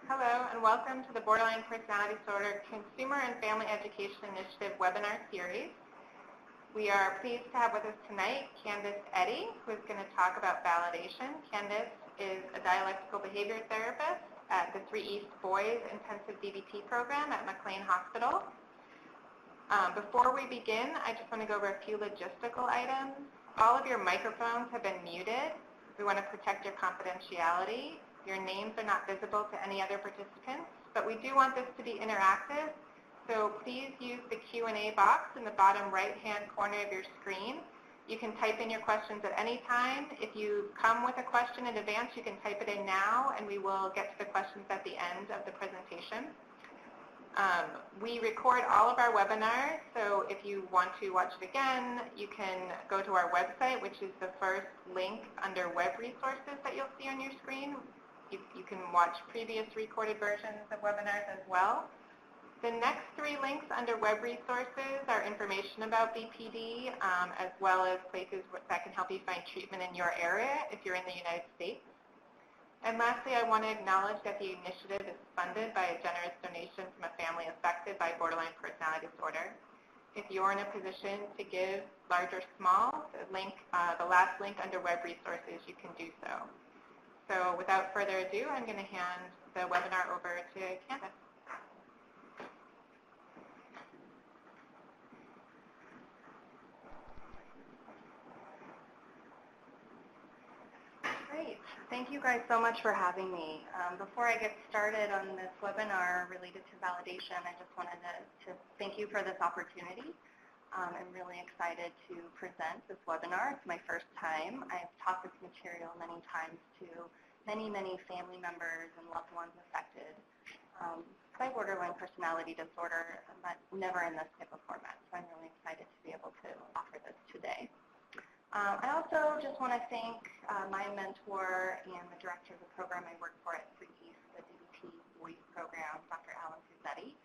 Hello, and welcome to the Borderline Personality Disorder Consumer and Family Education Initiative webinar series. We are pleased to have with us tonight Candace Eddy, who is going to talk about validation. Candace is a dialectical behavior therapist at the 3 East Boys Intensive DBT program at McLean Hospital. Before we begin, I just want to go over a few logistical items. All of your microphones have been muted. We want to protect your confidentiality. Your names are not visible to any other participants, but we do want this to be interactive, so please use the Q&A box in the bottom right-hand corner of your screen. You can type in your questions at any time. If you come with a question in advance, you can type it in now, and we will get to the questions at the end of the presentation. We record all of our webinars, so if you want to watch it again, you can go to our website, which is the first link under web resources that you'll see on your screen. You can watch previous recorded versions of webinars as well. The next 3 links under web resources are information about BPD, as well as places that can help you find treatment in your area if you're in the United States. And lastly, I want to acknowledge that the initiative is funded by a generous donation from a family affected by borderline personality disorder. If you're in a position to give, large or small, the last link under web resources, you can do so. So without further ado, I'm going to hand the webinar over to Candace. Great. Thank you guys so much for having me. Before I get started on this webinar related to validation, I just wanted to thank you for this opportunity. I'm really excited to present this webinar. It's my first time. I've taught this material many times to many family members and loved ones affected by borderline personality disorder, but never in this type of format. So I'm really excited to be able to offer this today. I also just want to thank my mentor and the director of the program I work for at 3 East, the DBT Boys program, Dr. Eddy.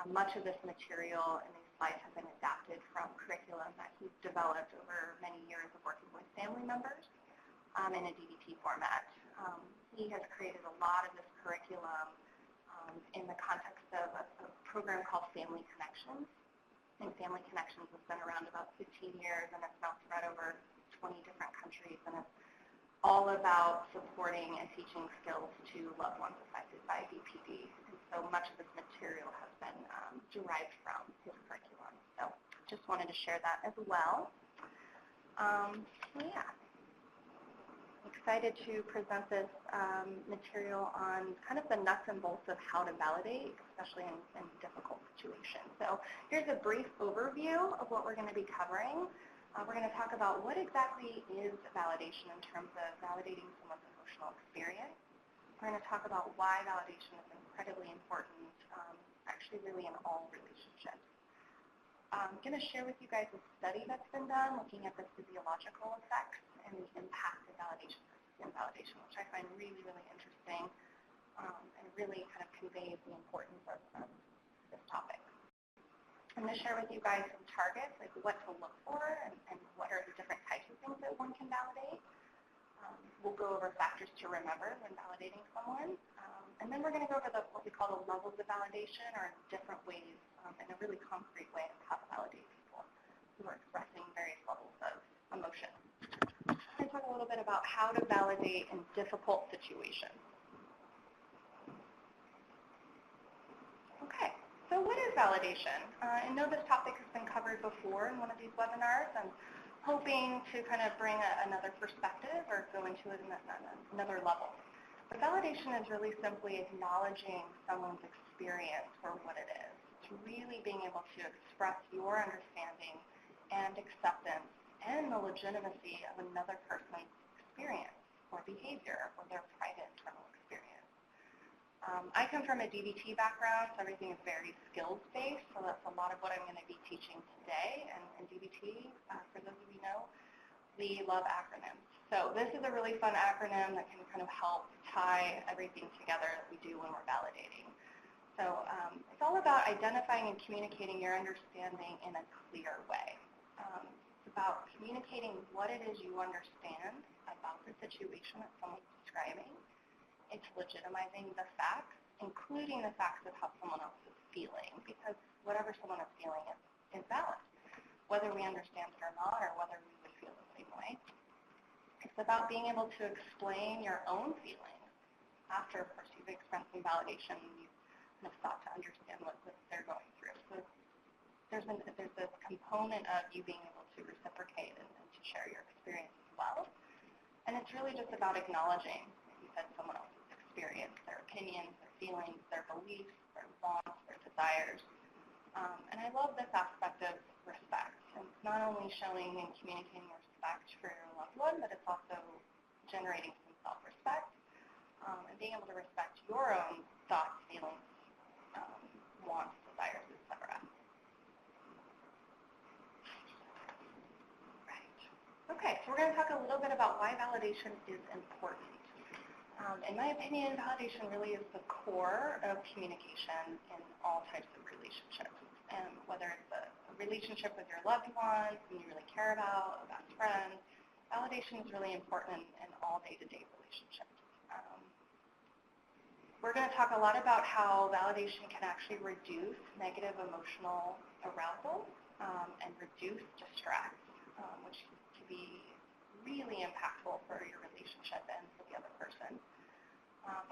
Much of this material and these slides have been adapted from curriculum that he's developed over many years of working with family members in a DBT format. He has created a lot of this curriculum in the context of a program called Family Connections. I think Family Connections has been around about 15 years, and it's now spread over 20 different countries, and it's all about supporting and teaching skills to loved ones affected by BPD. And so much of this material has been derived from his curriculum. So just wanted to share that as well. Yeah. Excited to present this material on kind of the nuts and bolts of how to validate, especially in difficult situations. So here's a brief overview of what we're going to be covering. We're going to talk about what exactly is validation in terms of validating someone's emotional experience. We're going to talk about why validation is incredibly important, actually really in all relationships. I'm going to share with you guys a study that's been done looking at the physiological effects and the impact of validation versus invalidation, which I find really interesting and really kind of conveys the importance of this topic. I'm going to share with you guys some targets, like what to look for and what are the different types of things that one can validate. We'll go over factors to remember when validating someone. And then we're going to go over what we call the levels of validation, or different ways in a really concrete way of how to validate people who are expressing various levels of emotion. I'm going to talk a little bit about how to validate in difficult situations. Okay, so what is validation? I know this topic has been covered before in one of these webinars. I'm hoping to kind of bring another perspective or go into it in another level. But validation is really simply acknowledging someone's experience for what it is. It's really being able to express your understanding and acceptance and the legitimacy of another person's experience or behavior or their private internal experience. I come from a DBT background, so everything is very skills-based, so that's a lot of what I'm going to be teaching today. And DBT, for those of you who know, we love acronyms. So this is a really fun acronym that can kind of help tie everything together that we do when we're validating. So it's all about identifying and communicating your understanding in a clear way. It's about communicating what it is you understand about the situation that someone's describing. It's legitimizing the facts including the facts of how someone else is feeling, because whatever someone is feeling is valid, whether we understand it or not, or whether we would feel the same way. It's about being able to explain your own feelings after, of course, you've expressed some validation and you've kind of sought to understand what they're going through. So there's this component of you being able to reciprocate and to share your experience as well. And it's really just about acknowledging, like you said, someone else's experience, their opinions, their feelings, their beliefs, their wants, their desires. And I love this aspect of respect. And it's not only showing and communicating respect for your loved one, but it's also generating some self-respect and being able to respect your own thoughts, feelings, wants, desires, etc. Right. Okay, so we're going to talk a little bit about why validation is important. In my opinion, validation really is the core of communication in all types of relationships. And whether it's a relationship with your loved ones, who you really care about, a best friend, validation is really important in all day-to-day relationships. We're going to talk a lot about how validation can actually reduce negative emotional arousal and reduce distress, which can be really impactful for your relationship and for the other person.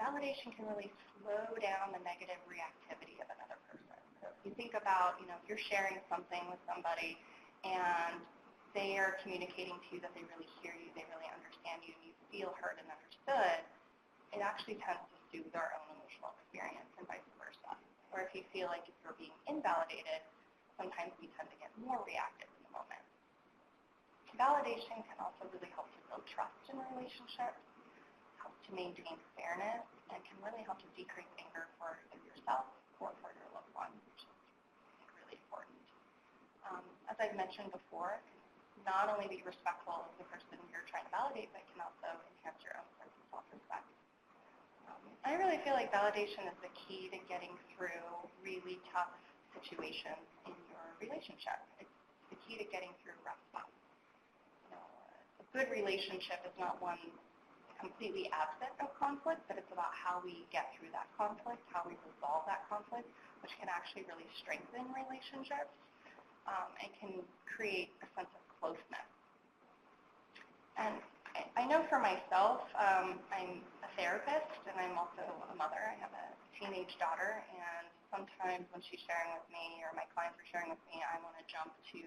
Validation can really slow down the negative reactivity of another person. So if you think about, if you're sharing something with somebody and they are communicating to you that they really hear you, they really understand you, and you feel heard and understood, it actually tends to soothe our own emotional experience and vice versa. Or if you feel like if you're being invalidated, sometimes we tend to get more reactive in the moment. Validation can also really help to build trust in relationships, help to maintain fairness, and can really help to decrease anger for either yourself or for your loved one, which is really important. As I've mentioned before, not only be respectful of the person you're trying to validate, but can also enhance your own sense of self-respect. I really feel like validation is the key to getting through really tough situations in your relationship. It's the key to getting through rough spots. A good relationship is not one completely absent of conflict, but it's about how we get through that conflict, how we resolve that conflict, which can actually really strengthen relationships and can create a sense of closeness. And I know for myself, I'm a therapist and I'm also a mother. I have a teenage daughter, and sometimes when she's sharing with me or my clients are sharing with me, I want to jump to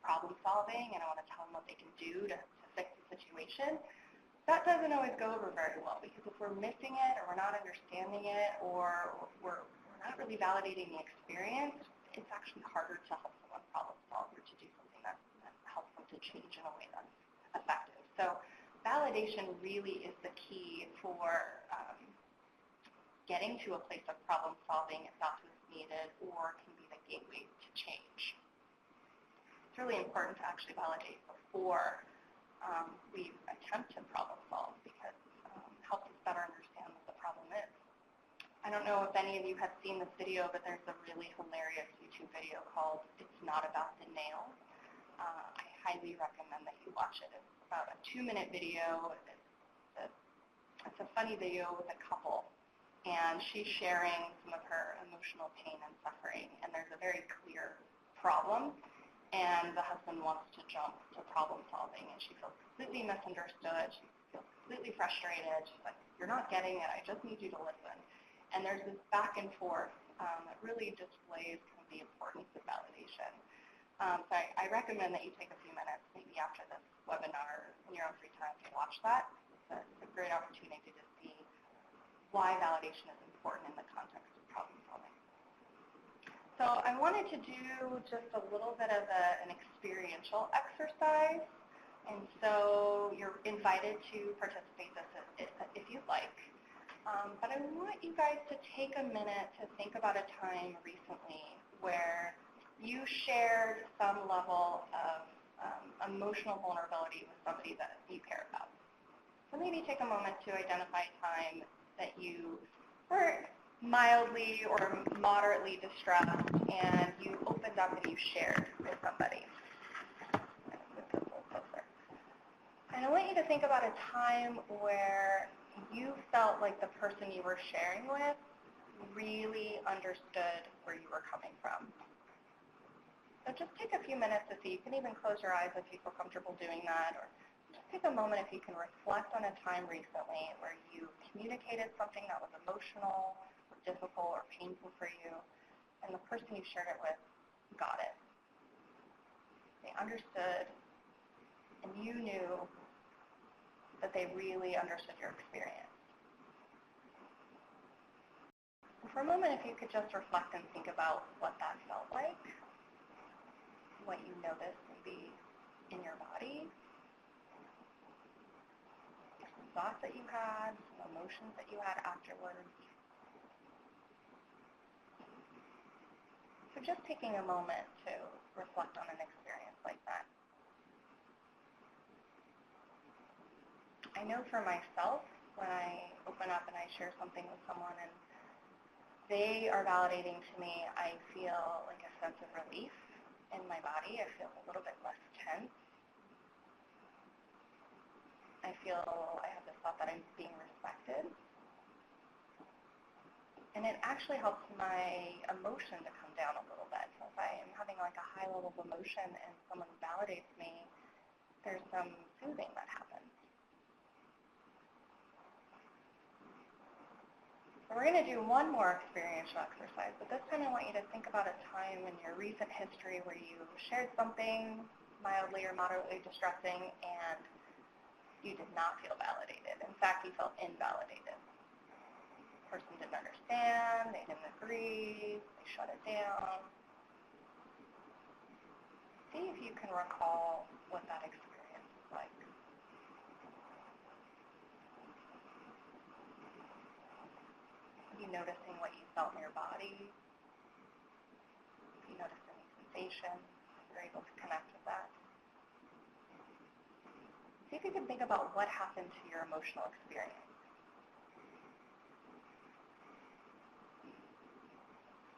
problem solving and I want to tell them what they can do to fix the situation. That doesn't always go over very well, because if we're missing it or we're not understanding it or we're not really validating the experience, it's actually harder to help someone problem solve or to do something that helps them to change in a way that's effective. So validation really is the key for getting to a place of problem solving if that's what's needed, or can be the gateway to change. It's really important to actually validate before we attempt to problem solve, because it helps us better understand what the problem is. I don't know if any of you have seen this video, but there's a really hilarious YouTube video called "It's Not About the Nails." I highly recommend that you watch it. It's about a 2-minute video. It's a funny video with a couple, and she's sharing some of her emotional pain and suffering, and there's a very clear problem, and the husband wants to jump to problem solving, and she feels completely misunderstood. She feels completely frustrated. She's like, "You're not getting it. I just need you to listen." And there's this back and forth that really displays kind of the importance of validation. So I recommend that you take a few minutes, maybe after this webinar, in your own free time, to watch that. It's a great opportunity to see why validation is important in the context of problem solving. So I wanted to do just a little bit of an experiential exercise, and so you're invited to participate if you'd like. But I want you guys to take a minute to think about a time recently where you shared some level of emotional vulnerability with somebody that you care about. So maybe take a moment to identify a time that you were mildly or moderately distressed and you opened up and you shared with somebody. And I want you to think about a time where you felt like the person you were sharing with really understood where you were coming from. So just take a few minutes to see. You can even close your eyes if you feel comfortable doing that, or just take a moment if you can reflect on a time recently where you communicated something that was emotional or difficult or painful for you, and the person you shared it with got it. They understood, and you knew that they really understood your experience. And for a moment, if you could just reflect and think about what that felt like, what you noticed maybe in your body, some thoughts that you had, some emotions that you had afterwards. So just taking a moment to reflect on an experience like that. I know for myself, when I open up and I share something with someone and they are validating to me, I feel like a sense of relief in my body. I feel a little bit less tense. I have this thought that I'm being respected. And it actually helps my emotion to come down a little bit. So if I am having like a high level of emotion and someone validates me, there's some soothing that happens. So we're going to do one more experiential exercise, but this time I want you to think about a time in your recent history where you shared something mildly or moderately distressing and you did not feel validated. In fact, you felt invalidated. The person didn't understand, they didn't agree, they shut it down. See if you can recall what that experience was like. You noticing what you felt in your body? You noticed any sensation? You're able to connect with that. See if you can think about what happened to your emotional experience.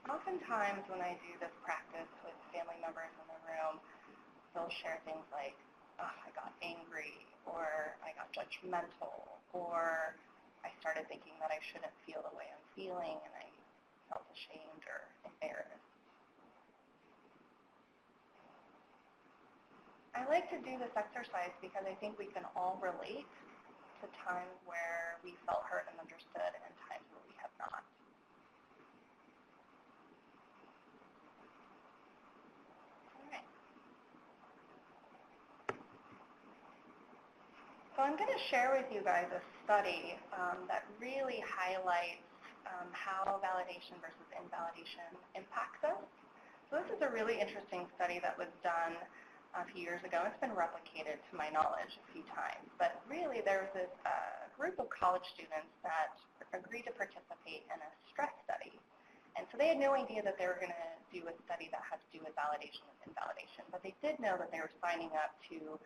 Oftentimes when I do this practice with family members in the room, they'll share things like, oh, I got angry, or I got judgmental, or I started thinking that I shouldn't feel the way I'm feeling, and I felt ashamed or embarrassed. I like to do this exercise because I think we can all relate to times where we felt heard and understood and times where we have not. So I'm going to share with you guys a study that really highlights how validation versus invalidation impacts us. So this is a really interesting study that was done a few years ago. It's been replicated to my knowledge a few times. But really there was this group of college students that agreed to participate in a stress study. And so they had no idea that they were going to do a study that had to do with validation and invalidation. But they did know that they were signing up to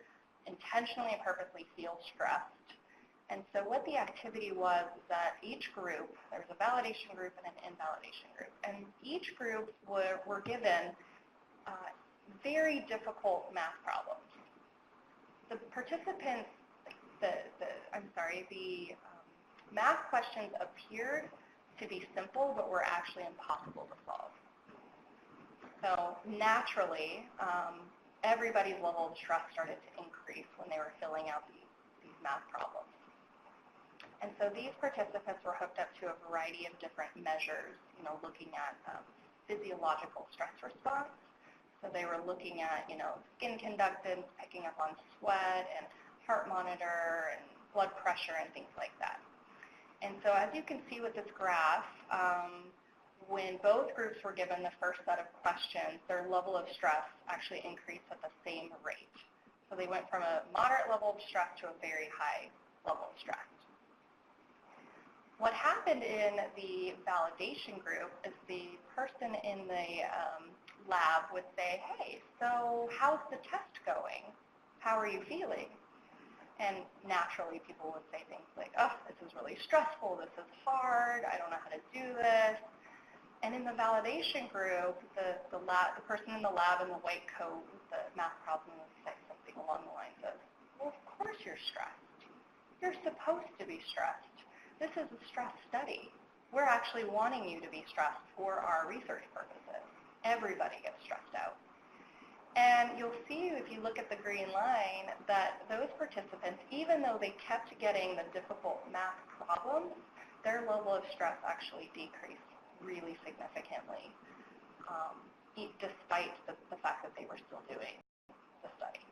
intentionally and purposely feel stressed. And so what the activity was that each group, there was a validation group and an invalidation group, and each group were given very difficult math problems. The participants, the math questions appeared to be simple, but were actually impossible to solve. So naturally, everybody's level of stress started to increase when they were filling out these math problems. And so these participants were hooked up to a variety of different measures, looking at physiological stress response. So they were looking at, skin conductance, picking up on sweat, and heart monitor, and blood pressure, and things like that. And so as you can see with this graph, when both groups were given the first set of questions, their level of stress actually increased at the same rate. So they went from a moderate level of stress to a very high level of stress. What happened in the validation group is the person in the lab would say, hey, so how's the test going? How are you feeling? And naturally people would say things like, oh, this is really stressful, this is hard, I don't know how to do this. And in the validation group, the person in the lab in the white coat with the math problem would say something along the lines of, well, of course you're stressed. You're supposed to be stressed. This is a stress study. we're actually wanting you to be stressed for our research purposes. Everybody gets stressed out. And you'll see if you look at the green line that those participants, even though they kept getting the difficult math problems, their level of stress actually decreased really significantly, despite the fact that they were still doing the study.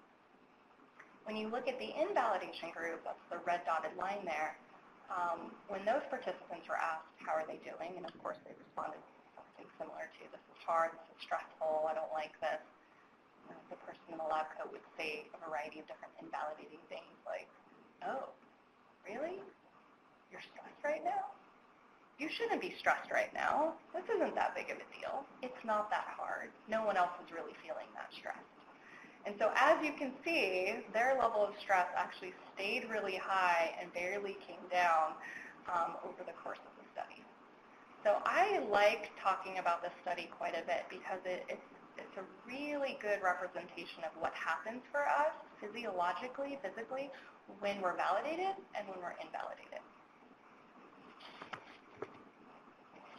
When you look at the invalidation group, that's the red dotted line there, when those participants were asked, how are they doing? And of course they responded something similar to, this is hard, this is stressful, I don't like this. The person in the lab coat would say a variety of different invalidating things like, oh, really? You're stressed right now? You shouldn't be stressed right now. This isn't that big of a deal. It's not that hard. No one else is really feeling that stressed. And so as you can see, their level of stress actually stayed really high and barely came down over the course of the study. So I like talking about this study quite a bit because it's a really good representation of what happens for us physiologically, physically, when we're validated and when we're invalidated.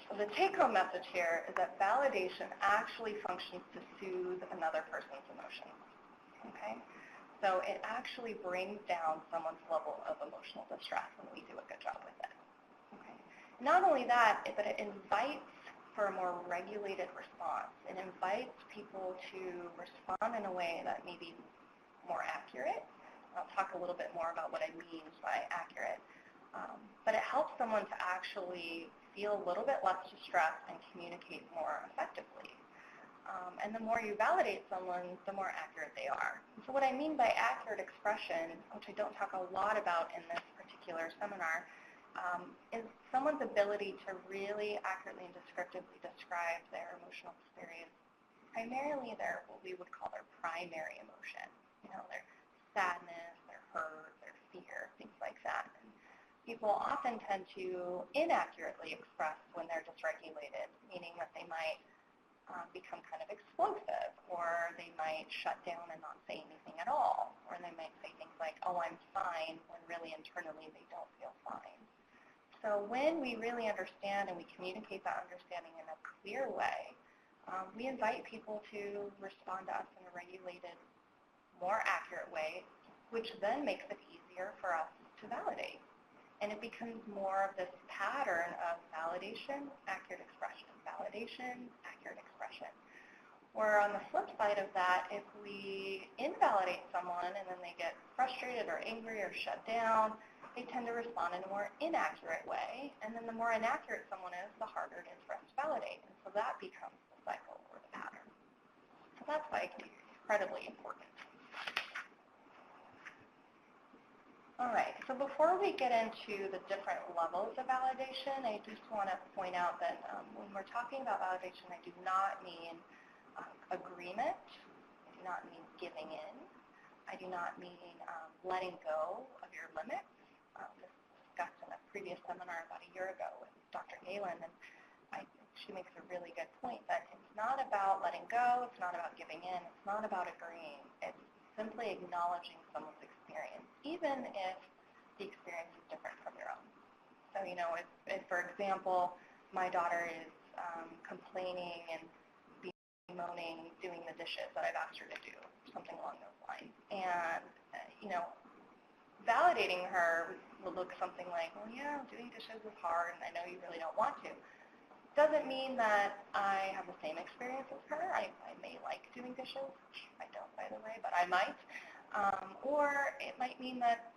So the take-home message here is that validation actually functions to soothe another person's emotions. Okay? So it actually brings down someone's level of emotional distress when we do a good job with it. Okay? Not only that, but it invites for a more regulated response. It invites people to respond in a way that may be more accurate. I'll talk a little bit more about what I mean by accurate. But it helps someone to actually feel a little bit less distressed and communicate more effectively. And the more you validate someone, the more accurate they are. So what I mean by accurate expression, which I don't talk a lot about in this particular seminar, is someone's ability to really accurately and descriptively describe their emotional experience, primarily their, what we would call their primary emotion, their sadness, their hurt, their fear, things like that. And people often tend to inaccurately express when they're dysregulated, meaning that they might become kind of explosive, or they might shut down and not say anything at all, or they might say things like, oh, I'm fine, when really internally they don't feel fine. So when we really understand and we communicate that understanding in a clear way, we invite people to respond to us in a regulated, more accurate way, which then makes it easier for us to validate. And it becomes more of this pattern of validation, accurate expression, validation, accurate expression. Or on the flip side of that, if we invalidate someone and then they get frustrated or angry or shut down, they tend to respond in a more inaccurate way. And then the more inaccurate someone is, the harder it is for us to validate. And so that becomes the cycle or the pattern. So that's why it can be incredibly important. All right, so before we get into the different levels of validation, I just want to point out that when we're talking about validation, I do not mean agreement. I do not mean giving in. I do not mean letting go of your limits. This was discussed in a previous seminar about a year ago with Dr. Galen, and she makes a really good point that it's not about letting go, it's not about giving in, it's not about agreeing. It's simply acknowledging someone's experience, even if the experience is different from your own. So, if for example, my daughter is complaining and bemoaning doing the dishes that I've asked her to do, something along those lines, and, validating her will look something like, well, yeah, doing dishes is hard, and I know you really don't want to. Doesn't mean that I have the same experience as her. I may like doing dishes, which I don't, by the way, but I might. Or it might mean that,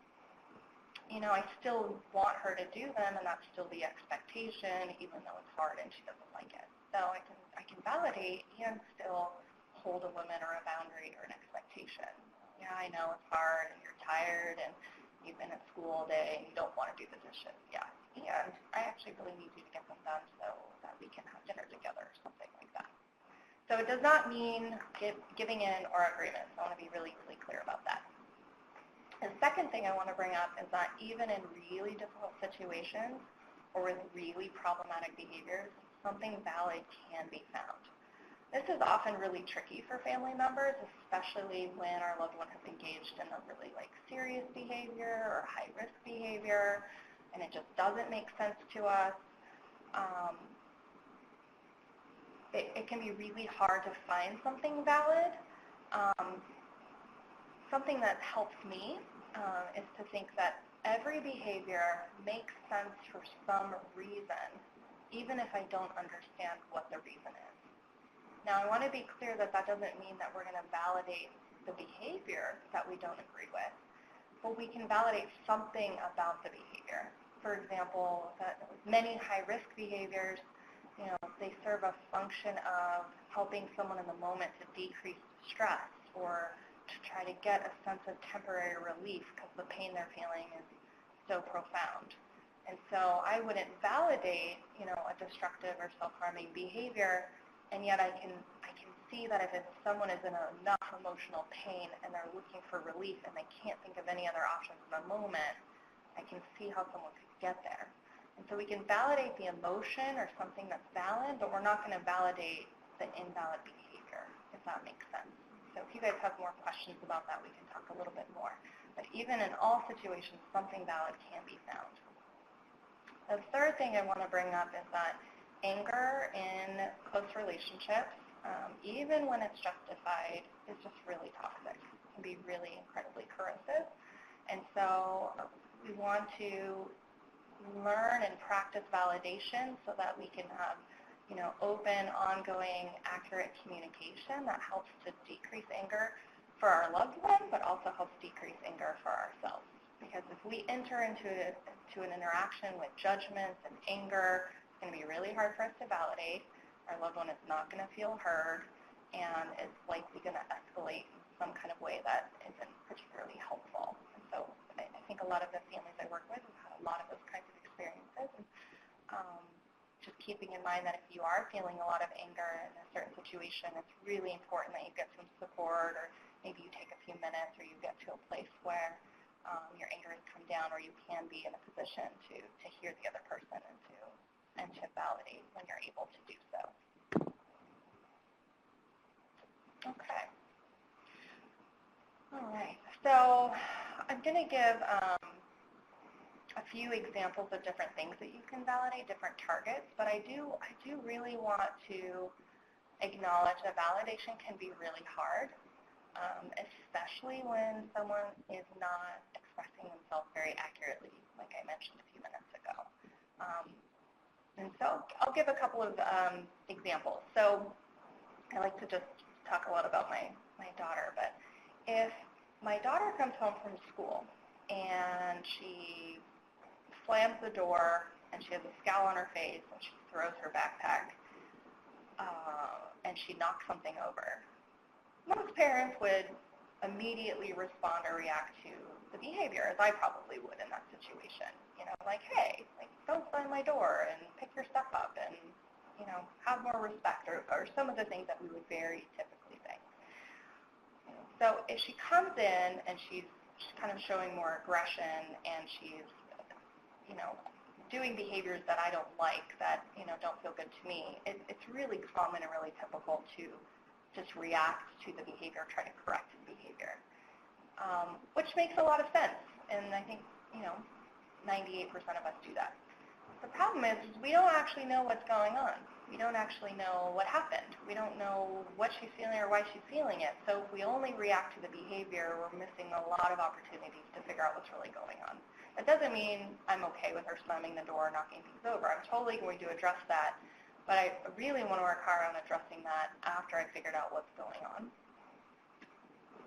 I still want her to do them, and that's still the expectation, even though it's hard and she doesn't like it. So I can validate and still hold a limit or a boundary or an expectation. Yeah, I know it's hard, and you're tired, and you've been at school all day, and you don't want to do the dishes. Yeah, and I actually really need you to get them done so that we can have dinner together or something like that. So it does not mean giving in or agreement. So I want to be really, really clear about that. The second thing I want to bring up is that even in really difficult situations or with really problematic behaviors, something valid can be found. This is often really tricky for family members, especially when our loved one has engaged in a really serious behavior or high-risk behavior, and it just doesn't make sense to us. um, it can be really hard to find something valid. Something that helps me is to think that every behavior makes sense for some reason, even if I don't understand what the reason is. Now, I want to be clear that that doesn't mean that we're going to validate the behavior that we don't agree with, but we can validate something about the behavior. For example, that many high-risk behaviors, they serve a function of helping someone in the moment to decrease stress or to try to get a sense of temporary relief because the pain they're feeling is so profound. And so I wouldn't validate, a destructive or self-harming behavior, and yet I can see that if someone is in enough emotional pain and they're looking for relief and they can't think of any other options in the moment, I can see how someone could get there. And so we can validate the emotion or something that's valid, but we're not going to validate the invalid behavior, if that makes sense. So if you guys have more questions about that, we can talk a little bit more. But even in all situations, something valid can be found. The third thing I want to bring up is that anger in close relationships, even when it's justified, is just really toxic. It can be really incredibly corrosive. And so we want to learn and practice validation so that we can have open, ongoing, accurate communication that helps to decrease anger for our loved one, but also helps decrease anger for ourselves. Because if we enter into an interaction with judgments and anger, it's going to be really hard for us to validate. Our loved one is not going to feel heard, and it's likely going to escalate in some kind of way that isn't particularly helpful. And so I think a lot of the families I work with have had a lot of those kinds of experiences. And, just keeping in mind that if you are feeling a lot of anger in a certain situation, it's really important that you get some support, or maybe you take a few minutes, or you get to a place where your anger has come down, or you can be in a position to hear the other person and to validate when you're able to do so. Okay. All right. So I'm going to give a few examples of different things that you can validate, different targets, but I do really want to acknowledge that validation can be really hard, especially when someone is not expressing themselves very accurately, like I mentioned a few minutes ago. And so I'll give a couple of examples. So I like to just talk a lot about my daughter, but if my daughter comes home from school and she slams the door and she has a scowl on her face and she throws her backpack and she knocks something over, most parents would immediately respond or react to the behavior, as I probably would in that situation. Like, hey, don't slam my door and pick your stuff up and, have more respect, or some of the things that we would very typically say. So if she comes in and she's kind of showing more aggression and she's doing behaviors that I don't like, that, don't feel good to me, it's really common and really typical to just react to the behavior, try to correct the behavior, which makes a lot of sense. And I think, 98% of us do that. The problem is we don't actually know what's going on. We don't actually know what happened. We don't know what she's feeling or why she's feeling it. So if we only react to the behavior, we're missing a lot of opportunities to figure out what's really going on. That doesn't mean I'm okay with her slamming the door, knocking things over. I'm totally going to address that, but I really want to work hard on addressing that after I figured out what's going on.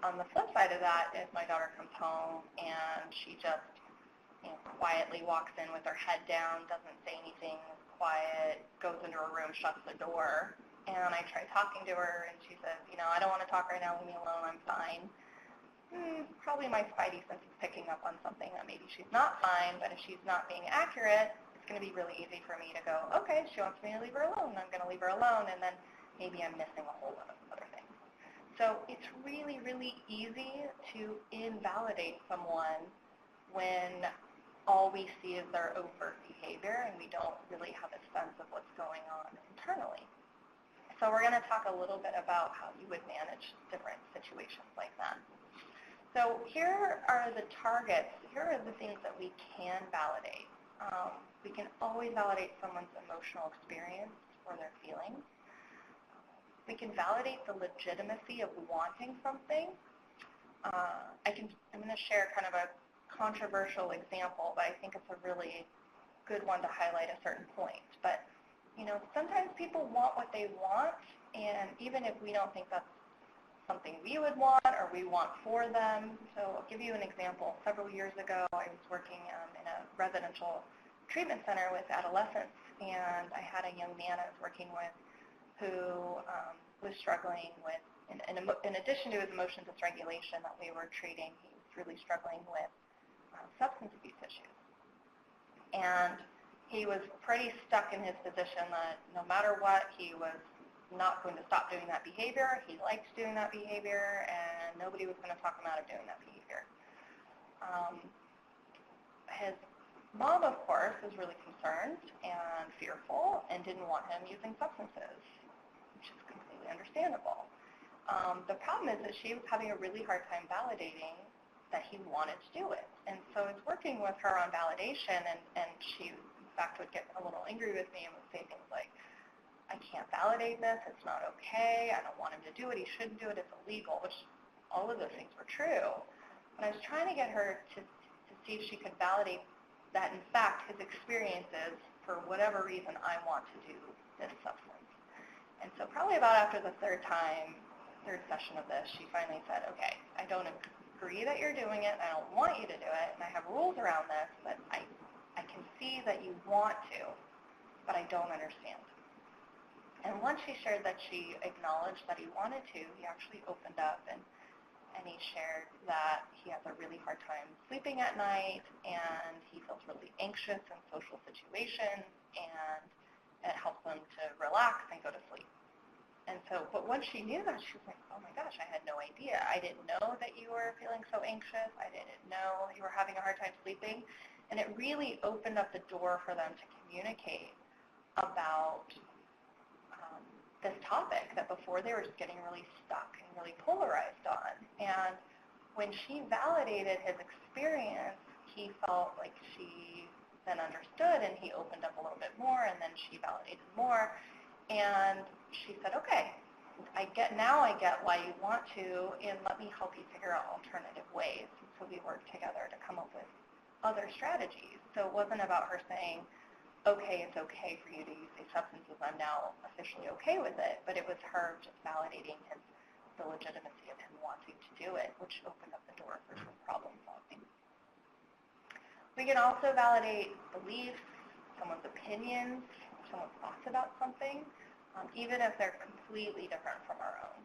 On the flip side of that, if my daughter comes home and she just quietly walks in with her head down, doesn't say anything, is quiet, goes into her room, shuts the door, and I try talking to her and she says, I don't want to talk right now, leave me alone, I'm fine. Probably my spidey sense is picking up on something that maybe she's not fine, but if she's not being accurate, it's going to be really easy for me to go, okay, she wants me to leave her alone, I'm going to leave her alone, and then maybe I'm missing a whole lot of other things. So it's really, really easy to invalidate someone when all we see is their overt behavior and we don't really have a sense of what's going on internally. So we're going to talk a little bit about how you would manage different situations like that. So here are the targets. Here are the things that we can validate. We can always validate someone's emotional experience or their feelings. We can validate the legitimacy of wanting something. I'm going to share kind of a controversial example, but I think it's a really good one to highlight a certain point. But, sometimes people want what they want, and even if we don't think that's something we would want or we want for them. So I'll give you an example. Several years ago, I was working in a residential treatment center with adolescents, and I had a young man I was working with who was struggling with, in addition to his emotion dysregulation that we were treating, he was really struggling with substance abuse issues. And he was pretty stuck in his position that no matter what, he was not going to stop doing that behavior. He liked doing that behavior, and nobody was going to talk him out of doing that behavior. His mom, of course, was really concerned and fearful and didn't want him using substances, which is completely understandable. The problem is that she was having a really hard time validating that he wanted to do it. And so I was working with her on validation, and she, in fact, would get a little angry with me and would say things like, I can't validate this, it's not okay, I don't want him to do it, he shouldn't do it, it's illegal, which all of those things were true. But I was trying to get her to see if she could validate that, in fact, his experiences, for whatever reason, I want to do this substance. And so probably about after the third session of this, she finally said, okay, I don't agree that you're doing it, I don't want you to do it, and I have rules around this, but I can see that you want to, but I don't understand. And once she shared that she acknowledged that he wanted to, he actually opened up and he shared that he has a really hard time sleeping at night, and he feels really anxious in social situations, and it helps him to relax and go to sleep. And so, but once she knew that, she was like, oh my gosh, I had no idea. I didn't know that you were feeling so anxious. I didn't know you were having a hard time sleeping. And it really opened up the door for them to communicate about this topic that before they were just getting really stuck and really polarized on. And when she validated his experience, he felt like she then understood, and he opened up a little bit more, and then she validated more. And she said, okay, I get why you want to, and let me help you figure out alternative ways. And so we worked together to come up with other strategies. So it wasn't about her saying, okay, it's okay for you to use these substances, I'm now officially okay with it, but it was her just validating the legitimacy of him wanting to do it, which opened up the door for some problem solving. We can also validate beliefs, someone's opinions, someone's thoughts about something, even if they're completely different from our own.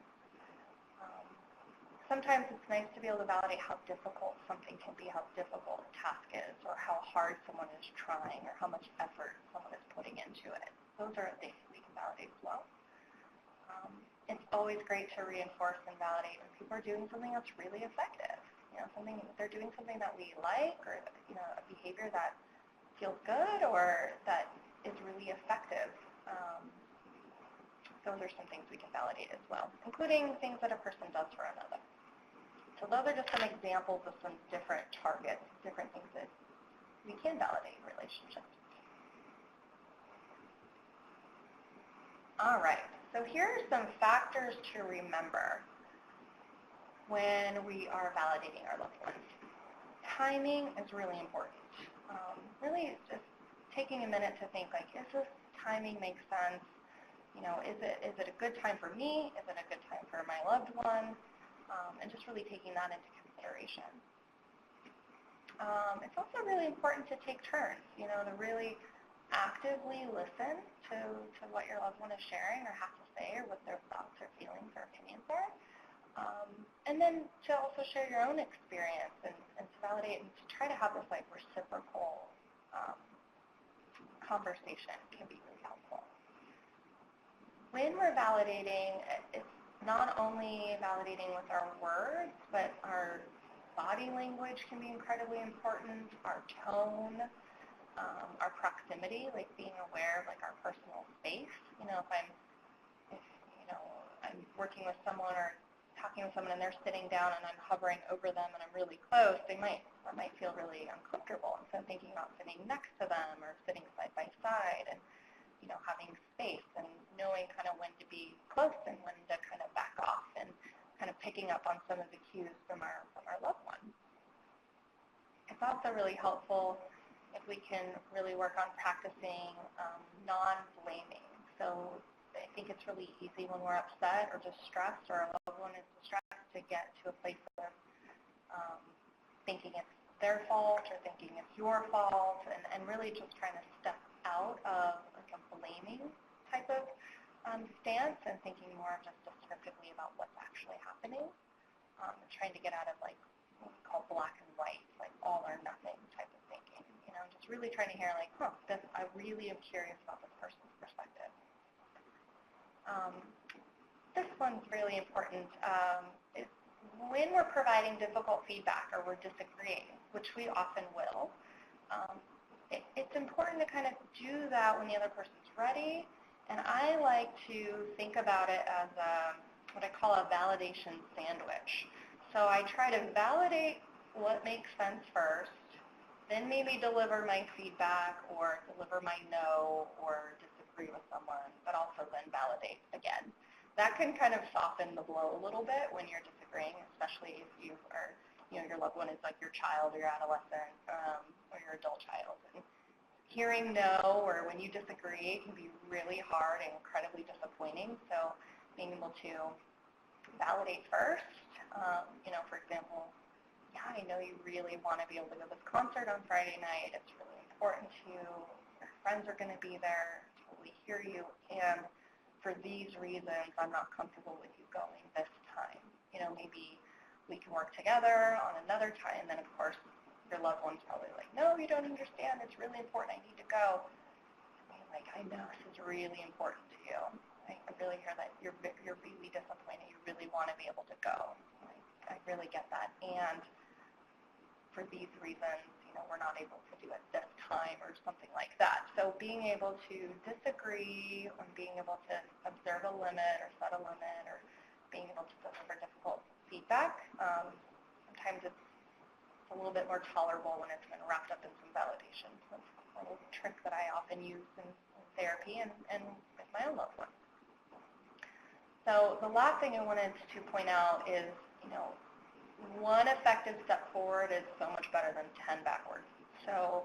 Sometimes it's nice to be able to validate how difficult something can be, how difficult a task is, or how hard someone is trying, or how much effort someone is putting into it. Those are things we can validate as well. It's always great to reinforce and validate when people are doing something that's really effective. They're doing something that we like, or a behavior that feels good, or that is really effective. Those are some things we can validate as well, including things that a person does for another. So those are just some examples of some different targets, different things that we can validate in relationships. All right, so here are some factors to remember when we are validating our loved ones. Timing is really important. Really just taking a minute to think, like, is this timing make sense? Is it a good time for me? Is it a good time for my loved one? And just really taking that into consideration. It's also really important to take turns, to really actively listen to what your loved one is sharing or has to say, or what their thoughts or feelings or opinions are. And then to also share your own experience and to validate and to try to have this reciprocal conversation can be really helpful. When we're validating, it's not only validating with our words, but our body language can be incredibly important, our tone, our proximity, like being aware of our personal space. If I'm working with someone or talking with someone and they're sitting down and I'm hovering over them and I'm really close, they might that might feel really uncomfortable. And so thinking about sitting next to them or sitting side by side and, having space and knowing kind of when to be close and when to kind of back off and kind of picking up on some of the cues from our loved one. It's also really helpful if we can really work on practicing non-blaming. So I think it's really easy when we're upset or distressed or our loved one is distressed to get to a place of thinking it's their fault or thinking it's your fault and really just trying to step out of like a blaming type of stance and thinking more just descriptively about what's actually happening, trying to get out of like what we call black and white, like all or nothing type of thinking, just really trying to hear like, I really am curious about this person's perspective. This one's really important. When we're providing difficult feedback or we're disagreeing, which we often will, it's important to kind of do that when the other person's ready. And I like to think about it as what I call a validation sandwich. So I try to validate what makes sense first, then maybe deliver my feedback or deliver my no or disagree with someone, but also then validate again. That can kind of soften the blow a little bit when you're disagreeing, especially if you are, your loved one is like your child or your adolescent or your adult child. And hearing no or when you disagree can be really hard and incredibly disappointing. So being able to validate first, for example, I know you really want to be able to go to this concert on Friday night. It's really important to you. Your friends are going to be there. Totally hear you. And for these reasons, I'm not comfortable with you going this time. Maybe we can work together on another time. And then, of course, your loved one's probably like, no, you don't understand. It's really important. I need to go. Like, I know this is really important to you. I really hear that you're really disappointed. You really want to be able to go. I really get that. And for these reasons, we're not able to do it this time or something like that. So being able to disagree and being able to observe a limit or set a limit or being able to deliver difficult feedback, sometimes it's a little bit more tolerable when it's been wrapped up in some validation. So it's a little trick that I often use in therapy and with my own loved ones. So the last thing I wanted to point out is, one effective step forward is so much better than 10 backwards. So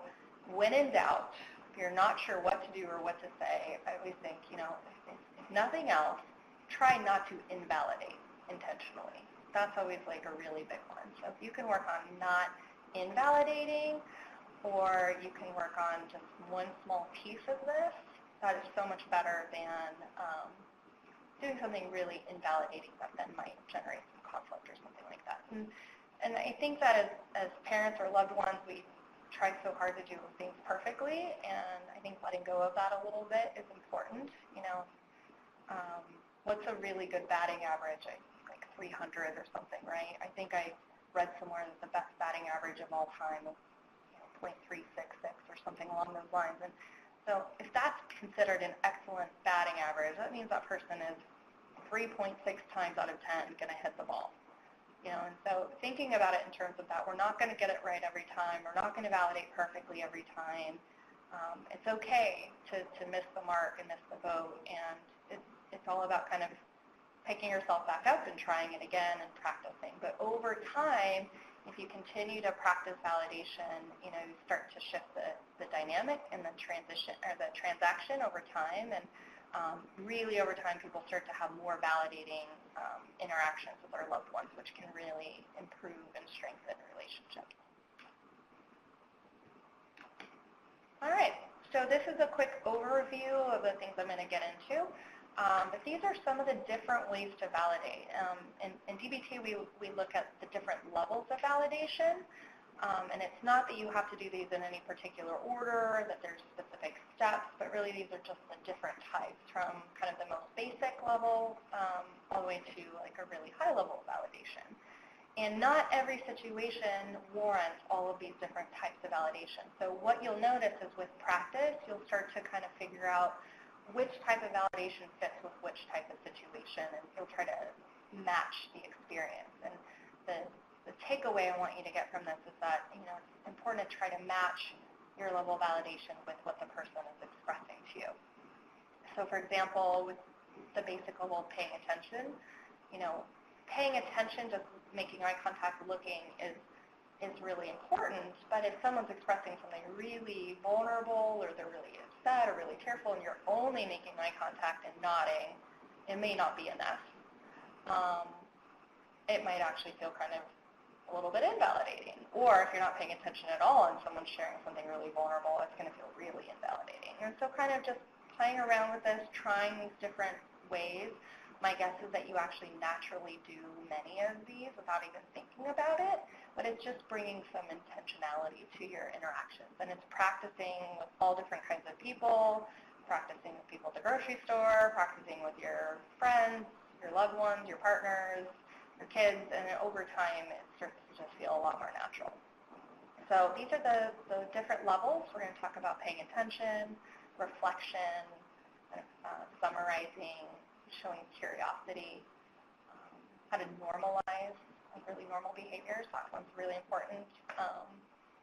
when in doubt, if you're not sure what to do or what to say, I always think, if nothing else, try not to invalidate intentionally. That's always like a really big one. So if you can work on not invalidating or you can work on just one small piece of this, that is so much better than doing something really invalidating that then might generate some conflict or something like that. And I think that as parents or loved ones, we try so hard to do things perfectly, and I think letting go of that a little bit is important. What's a really good batting average? I think like 300 or something, right? I think I read somewhere that the best batting average of all time is .366 or something along those lines. And so if that's considered an excellent batting average, that means that person is 3.6 times out of 10 going to hit the ball. And so thinking about it in terms of that, we're not going to get it right every time. We're not going to validate perfectly every time. It's okay to miss the mark and miss the boat, and it's all about kind of picking yourself back up and trying it again and practicing. But over time, if you continue to practice validation, you start to shift the dynamic and the transition or the transaction over time, and really over time people start to have more validating interactions with their loved ones, which can really improve and strengthen relationships. All right, so this is a quick overview of the things I'm going to get into. But these are some of the different ways to validate. In DBT, we look at the different levels of validation. And it's not that you have to do these in any particular order, that there's specific steps, but really these are just the different types from kind of the most basic level all the way to like a really high level of validation. And not every situation warrants all of these different types of validation. So what you'll notice is with practice, you'll start to kind of figure out which type of validation fits with which type of situation, and you'll try to match the experience. And the takeaway I want you to get from this is that, it's important to try to match your level of validation with what the person is expressing to you. So for example, with the basic level of paying attention, paying attention, just making eye contact, looking is really important, but if someone's expressing something really vulnerable or they're really upset or really tearful and you're only making eye contact and nodding, it may not be enough. It might actually feel kind of a little bit invalidating. Or if you're not paying attention at all and someone's sharing something really vulnerable, it's going to feel really invalidating. And so kind of just playing around with this, trying these different ways. My guess is that you actually naturally do many of these without even thinking about it, but it's just bringing some intentionality to your interactions. And it's practicing with all different kinds of people, practicing with people at the grocery store, practicing with your friends, your loved ones, your partners, your kids, and over time it starts to just feel a lot more natural. So these are the different levels. We're going to talk about paying attention, reflection, summarizing, showing curiosity, how to normalize really normal behaviors. That one's really important.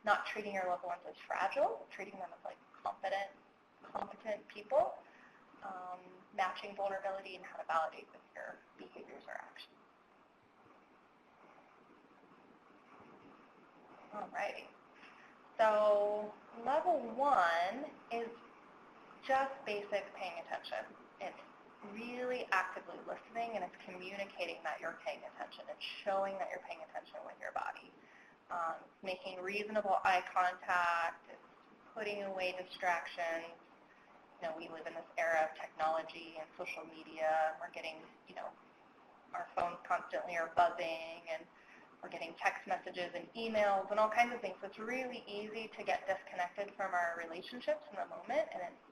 Not treating your loved ones as fragile, treating them as like competent people, matching vulnerability, and how to validate with your behaviors or actions. Alrighty. So level 1 is just basic paying attention. It's really actively listening, and it's communicating that you're paying attention. It's showing that you're paying attention with your body. Making reasonable eye contact. It's putting away distractions. We live in this era of technology and social media. We're getting, our phones constantly are buzzing, and we're getting text messages and emails and all kinds of things. So it's really easy to get disconnected from our relationships in the moment, and it's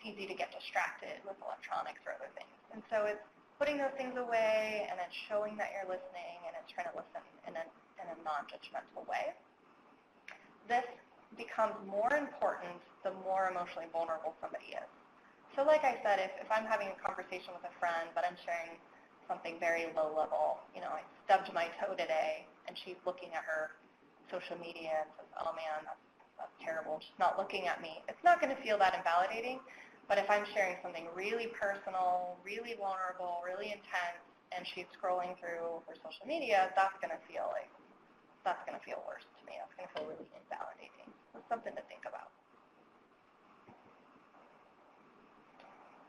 easy to get distracted with electronics or other things. And so it's putting those things away, and it's showing that you're listening, and it's trying to listen in a non-judgmental way. This becomes more important the more emotionally vulnerable somebody is. So like I said, if I'm having a conversation with a friend, but I'm sharing something very low level, I stubbed my toe today, and she's looking at her social media and says, oh man, that's terrible, she's not looking at me. It's not going to feel that invalidating, but if I'm sharing something really personal, really vulnerable, really intense, and she's scrolling through her social media, that's going to feel worse to me. That's going to feel really invalidating. It's something to think about.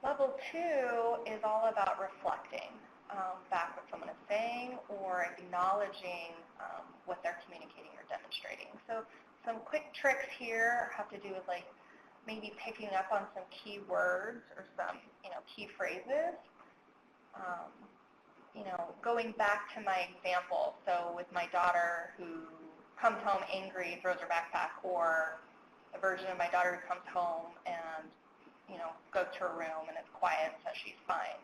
Level 2 is all about reflecting back what someone is saying or acknowledging what they're communicating or demonstrating. So some quick tricks here have to do with maybe picking up on some key words or some key phrases. Going back to my example, so with my daughter who comes home angry, throws her backpack, or a version of my daughter who comes home and goes to her room and it's quiet, so she's fine.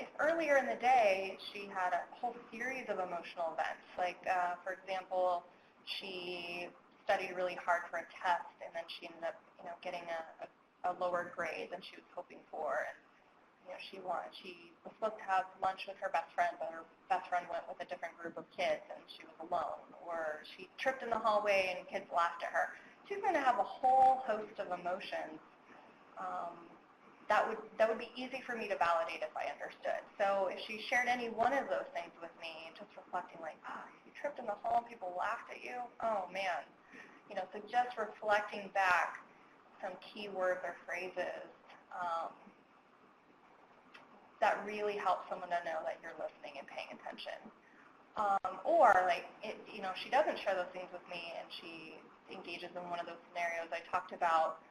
If earlier in the day she had a whole series of emotional events, for example, she studied really hard for a test and then she ended up, getting a lower grade than she was hoping for. And, she was supposed to have lunch with her best friend, but her best friend went with a different group of kids and she was alone. Or she tripped in the hallway and kids laughed at her. She's going to have a whole host of emotions that would be easy for me to validate if I understood. So if she shared any one of those things with me, just reflecting you tripped in the hall and people laughed at you? Oh man. So just reflecting back some key words or phrases that really helps someone to know that you're listening and paying attention. She doesn't share those things with me and she engages in one of those scenarios I talked about.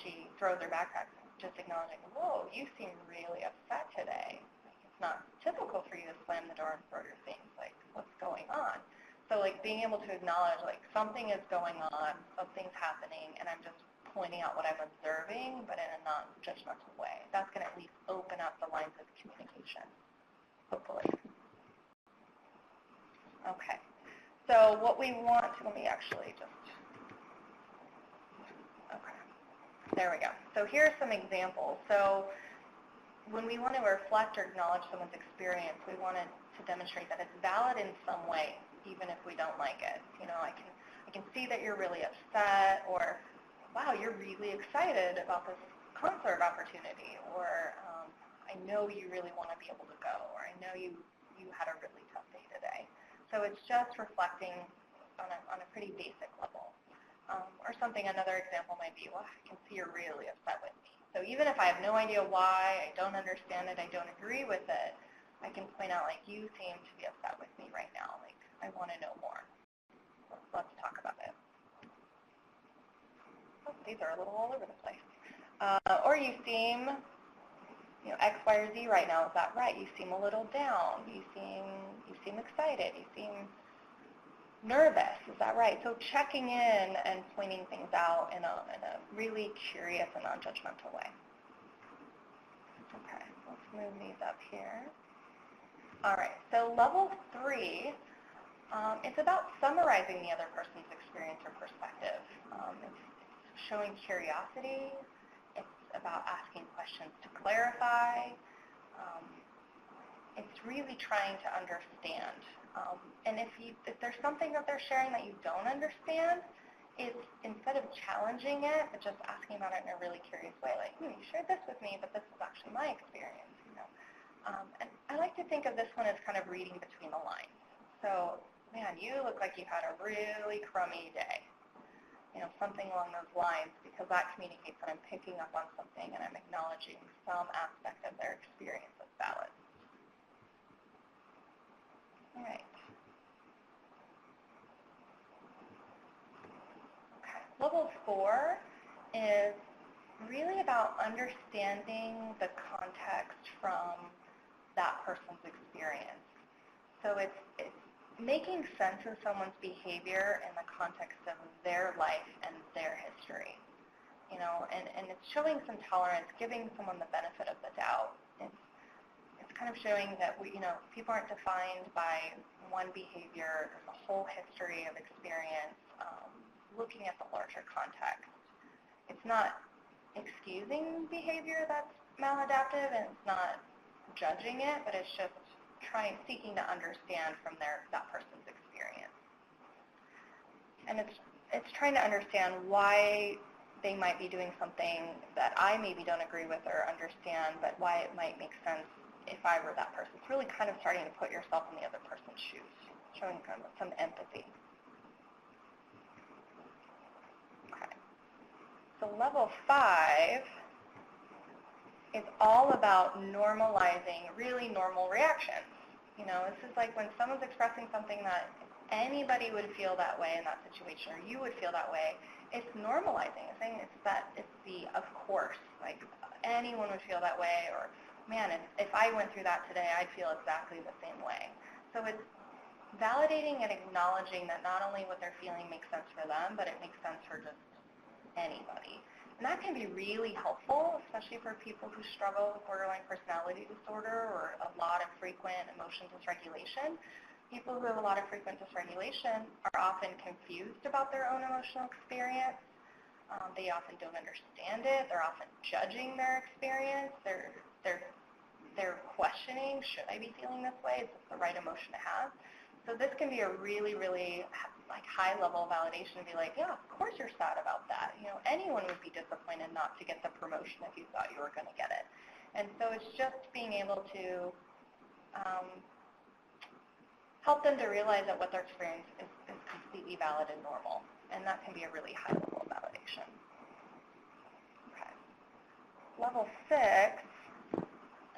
She throws her backpack, just acknowledging, whoa, you seem really upset today. It's not typical for you to slam the door and throw your things. What's going on? So being able to acknowledge something is going on, something's happening, and I'm just pointing out what I'm observing, but in a non-judgmental way. That's going to at least open up the lines of communication, hopefully. Okay. So what we want, let me actually just, okay. There we go. So here are some examples. So when we want to reflect or acknowledge someone's experience, we want to demonstrate that it's valid in some way. even if we don't like it. I can see that you're really upset, or wow, you're really excited about this concert opportunity, or I know you really want to be able to go, or I know you had a really tough day today. So it's just reflecting on a pretty basic level. Or something, another example might be, well, I can see you're really upset with me. So even if I have no idea why, I don't understand it, I don't agree with it, I can point out, like, you seem to be upset with me right now. Like, I want to know more. Let's talk about it. Oh, these are a little all over the place. Or you seem, X, Y, or Z right now. Is that right? You seem a little down. You seem excited. You seem nervous. Is that right? So checking in and pointing things out in a really curious and non-judgmental way. Okay, let's move these up here. All right, so level 3, it's about summarizing the other person's experience or perspective. It's showing curiosity. It's about asking questions to clarify. It's really trying to understand. And if there's something that they're sharing that you don't understand, it's instead of challenging it, but just asking about it in a really curious way, like, you shared this with me, but this is actually my experience. And I like to think of this one as kind of reading between the lines. So, man, you look like you had a really crummy day. Something along those lines, because that communicates that I'm picking up on something and I'm acknowledging some aspect of their experience as valid. All right. Okay. Level 4 is really about understanding the context from that person's experience. So it's making sense of someone's behavior in the context of their life and their history. And it's showing some tolerance, giving someone the benefit of the doubt. It's kind of showing that people aren't defined by one behavior. There's a whole history of experience, looking at the larger context. It's not excusing behavior that's maladaptive, and it's not judging it, but it's just seeking to understand from that person's experience. And it's trying to understand why they might be doing something that I maybe don't agree with or understand, but why it might make sense if I were that person. It's really kind of starting to put yourself in the other person's shoes, showing kind of some empathy. Okay. So level 5 is all about normalizing really normal reactions. This is like when someone's expressing something that anybody would feel that way in that situation, or you would feel that way, it's normalizing. It's saying it's the of course, like anyone would feel that way, or man, if I went through that today, I'd feel exactly the same way. So it's validating and acknowledging that not only what they're feeling makes sense for them, but it makes sense for just anybody. And that can be really helpful, especially for people who struggle with borderline personality disorder or a lot of frequent emotion dysregulation. People who have a lot of frequent dysregulation are often confused about their own emotional experience. They often don't understand it. They're often judging their experience. They're questioning, should I be feeling this way? Is this the right emotion to have? So this can be a really, really high-level validation to be like, yeah, of course you're sad about that. Anyone would be disappointed not to get the promotion if you thought you were going to get it. And so it's just being able to help them to realize that what they're experiencing is completely valid and normal. And that can be a really high-level validation. Okay. Level 6,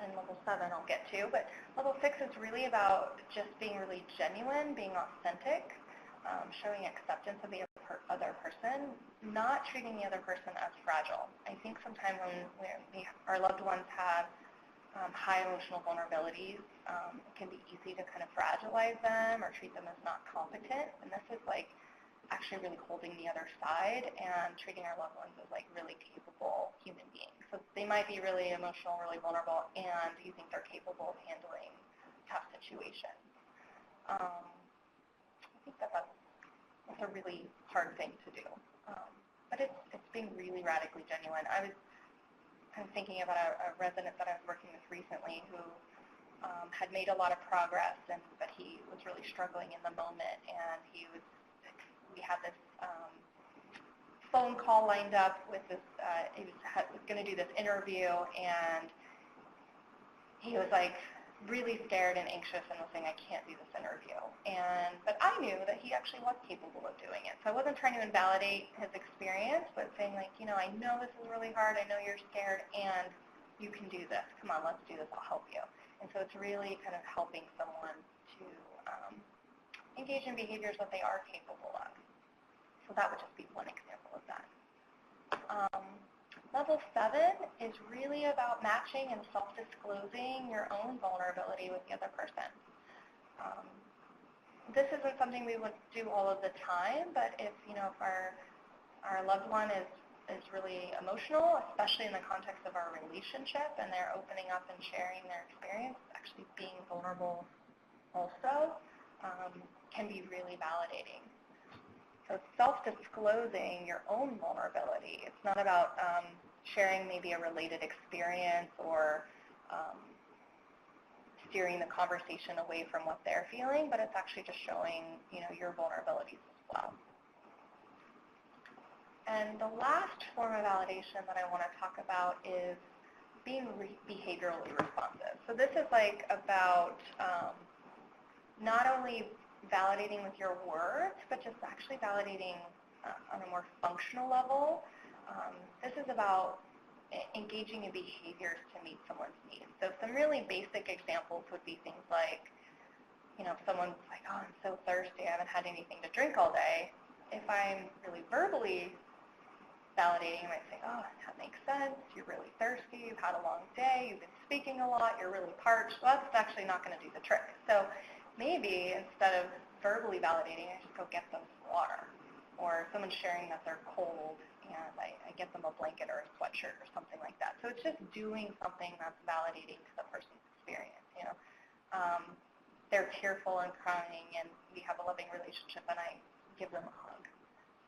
and level 7 I'll get to, but level 6 is really about just being really genuine, being authentic, showing acceptance of the other person, not treating the other person as fragile. I think sometimes when our loved ones have high emotional vulnerabilities, it can be easy to kind of fragilize them or treat them as not competent, and this is like actually really holding the other side and treating our loved ones as like really capable human beings. So they might be really emotional, really vulnerable, and you think they're capable of handling tough situations. I think that's a really hard thing to do. But it's being really radically genuine. I was kind of thinking about a resident that I was working with recently who had made a lot of progress, but he was really struggling in the moment, and we had this phone call lined up with this, he was going to do this interview, and he was like really scared and anxious and was saying, I can't do this interview. But I knew that he actually was capable of doing it. So I wasn't trying to invalidate his experience, but saying like, I know this is really hard, I know you're scared, and you can do this. Come on, let's do this, I'll help you. And so it's really kind of helping someone to engage in behaviors that they are capable of. So that would just be one example of that. Level 7 is really about matching and self-disclosing your own vulnerability with the other person. This isn't something we would do all of the time, but if our loved one is really emotional, especially in the context of our relationship, and they're opening up and sharing their experience, actually being vulnerable also can be really validating. So self-disclosing your own vulnerability, it's not about sharing maybe a related experience or steering the conversation away from what they're feeling, but it's actually just showing, your vulnerabilities as well. And the last form of validation that I want to talk about is being behaviorally responsive. So this is like about not only validating with your words, but just actually validating on a more functional level. This is about engaging in behaviors to meet someone's needs. So some really basic examples would be things like, if someone's like, oh, I'm so thirsty, I haven't had anything to drink all day. If I'm really verbally validating, you might say, oh, that makes sense, you're really thirsty, you've had a long day, you've been speaking a lot, you're really parched. Well, that's actually not going to do the trick. So maybe instead of verbally validating, I just go get them some water. Or if someone's sharing that they're cold, and I get them a blanket or a sweatshirt or something like that. So it's just doing something that's validating to the person's experience. They're tearful and crying, and we have a loving relationship, and I give them a hug,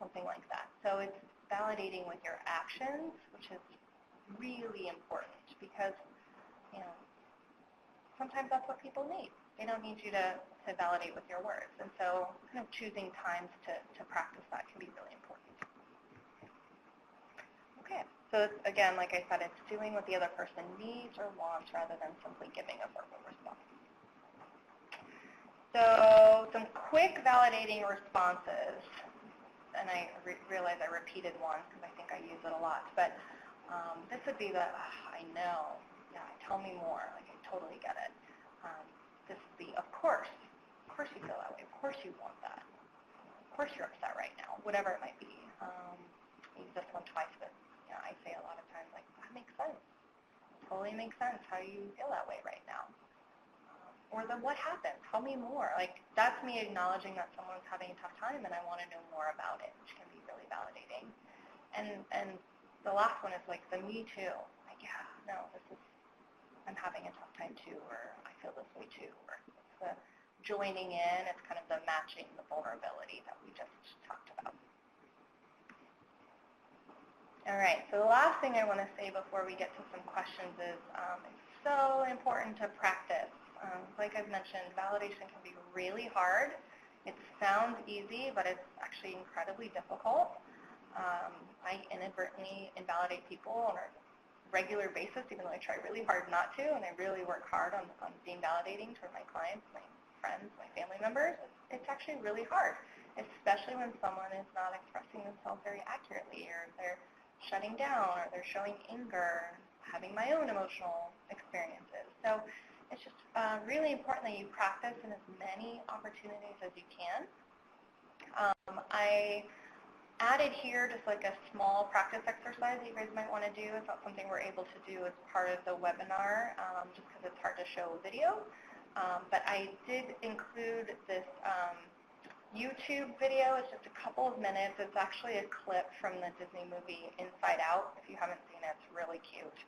something like that. So it's validating with your actions, which is really important because, sometimes that's what people need. They don't need you to validate with your words. And so kind of choosing times to practice that can be really important. Okay, so again, like I said, it's doing what the other person needs or wants rather than simply giving a verbal response. So some quick validating responses, and I realize I repeated one because I think I use it a lot, but this would be I know, yeah, tell me more, like I totally get it. This would be, of course you feel that way, of course you want that, of course you're upset right now, whatever it might be. I use this one twice, but I say a lot of times, like, that makes sense, totally makes sense, how do you feel that way right now? Or the what happened, tell me more. Like, that's me acknowledging that someone's having a tough time and I want to know more about it, which can be really validating. And the last one is like the me too. Like, yeah, no, I'm having a tough time too, or I feel this way too. Or it's the joining in, it's kind of the matching the vulnerability that we just talked about. All right, so the last thing I want to say before we get to some questions is it's so important to practice. Like I've mentioned, validation can be really hard. It sounds easy, but it's actually incredibly difficult. I inadvertently invalidate people on a regular basis, even though I try really hard not to, and I really work hard on being validating toward my clients, my friends, my family members. It's actually really hard, especially when someone is not expressing themselves very accurately, or they're shutting down, or they're showing anger, having my own emotional experiences. So it's just really important that you practice in as many opportunities as you can. I added here just like a small practice exercise that you guys might want to do. It's not something we're able to do as part of the webinar just because it's hard to show video. But I did include this YouTube video. It's just a couple of minutes. It's actually a clip from the Disney movie Inside Out. If you haven't seen it, it's really cute.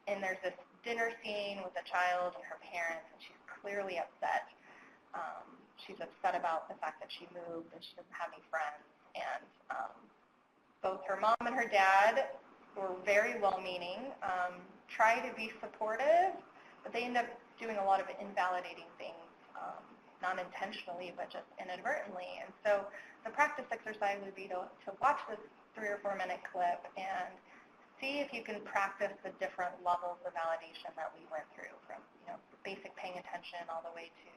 And there's this dinner scene with a child and her parents, and she's clearly upset. She's upset about the fact that she moved and she doesn't have any friends. And both her mom and her dad were very well-meaning, try to be supportive, but they end up doing a lot of invalidating things, not intentionally, but just inadvertently. And so the practice exercise would be to watch this 3 or 4 minute clip and see if you can practice the different levels of validation that we went through, from basic paying attention all the way to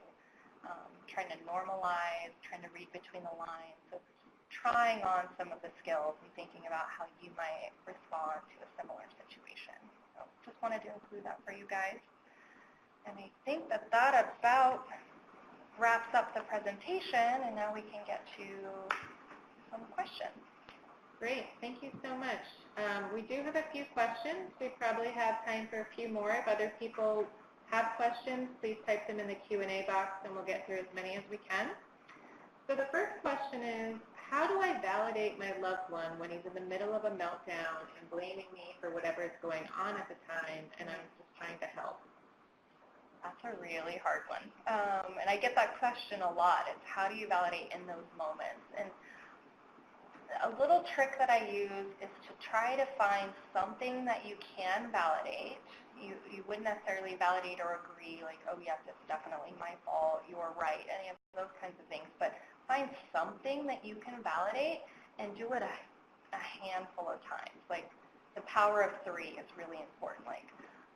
trying to normalize, trying to read between the lines. So trying on some of the skills and thinking about how you might respond to a similar situation. So just wanted to include that for you guys. And I think that about wraps up the presentation, and now we can get to some questions. Great. Thank you so much. We do have a few questions. We probably have time for a few more. If other people have questions, please type them in the Q&A box, and we'll get through as many as we can. So the first question is, how do I validate my loved one when he's in the middle of a meltdown and blaming me for whatever is going on at the time, and I'm just trying to help? That's a really hard one. And I get that question a lot. It's how do you validate in those moments? And a little trick that I use is to try to find something that you can validate. You wouldn't necessarily validate or agree, like, oh, yes, it's definitely my fault, you're right, any of those kinds of things. But find something that you can validate and do it a handful of times. Like, the power of 3 is really important. Like,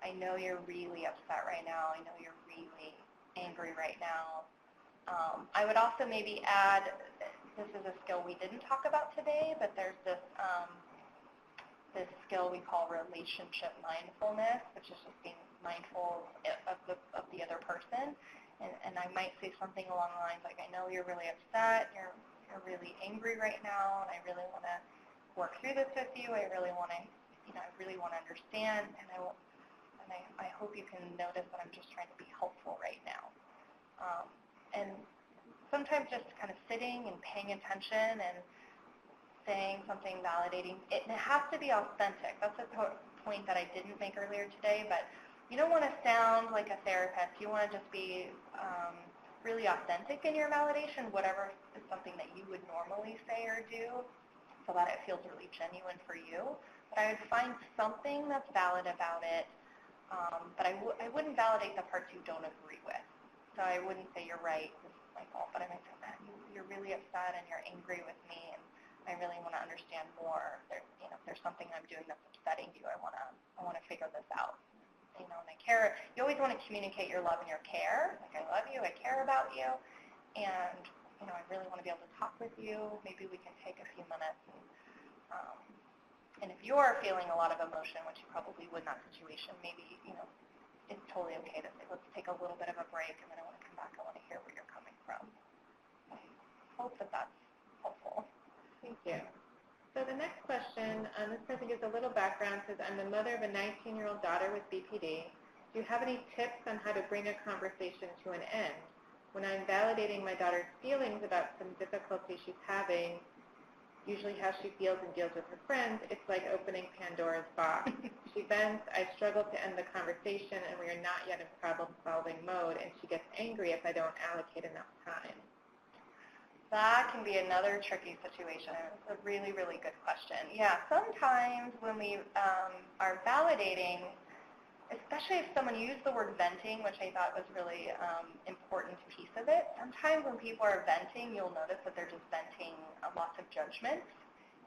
I know you're really upset right now. I know you're really angry right now. I would also maybe add, this is a skill we didn't talk about today, but there's this skill we call relationship mindfulness, which is just being mindful of the other person. And I might say something along the lines like, I know you're really upset, you're really angry right now, and I really want to work through this with you. I really want to, I really want to understand, and I hope you can notice that I'm just trying to be helpful right now. And sometimes just kind of sitting and paying attention and saying something validating, it has to be authentic. That's a point that I didn't make earlier today, but you don't want to sound like a therapist. You want to just be really authentic in your validation, whatever is something that you would normally say or do, so that it feels really genuine for you. But I would find something that's valid about it. But I wouldn't validate the parts you don't agree with. So I wouldn't say you're right, this is my fault, but I might say, man, you're really upset and you're angry with me, and I really want to understand more. If there's something I'm doing that's upsetting you, I want to figure this out. And I care. You always want to communicate your love and your care. Like, I love you, I care about you, and I really want to be able to talk with you. Maybe we can take a few minutes. And if you're feeling a lot of emotion, which you probably would in that situation, maybe, it's totally okay to say, let's take a little bit of a break, and then I want to come back. I want to hear where you're coming from. I hope that that's helpful. Thank you. So the next question, this person gives a little background, says, I'm the mother of a 19-year-old daughter with BPD. Do you have any tips on how to bring a conversation to an end? When I'm validating my daughter's feelings about some difficulty she's having, usually how she feels and deals with her friends, it's like opening Pandora's box. She vents, I struggle to end the conversation, and we are not yet in problem-solving mode, and she gets angry if I don't allocate enough time. That can be another tricky situation. It's a really, really good question. Yeah, sometimes when we are validating, especially if someone used the word venting, which I thought was really important piece of it. Sometimes when people are venting, you'll notice that they're just venting lots of judgments,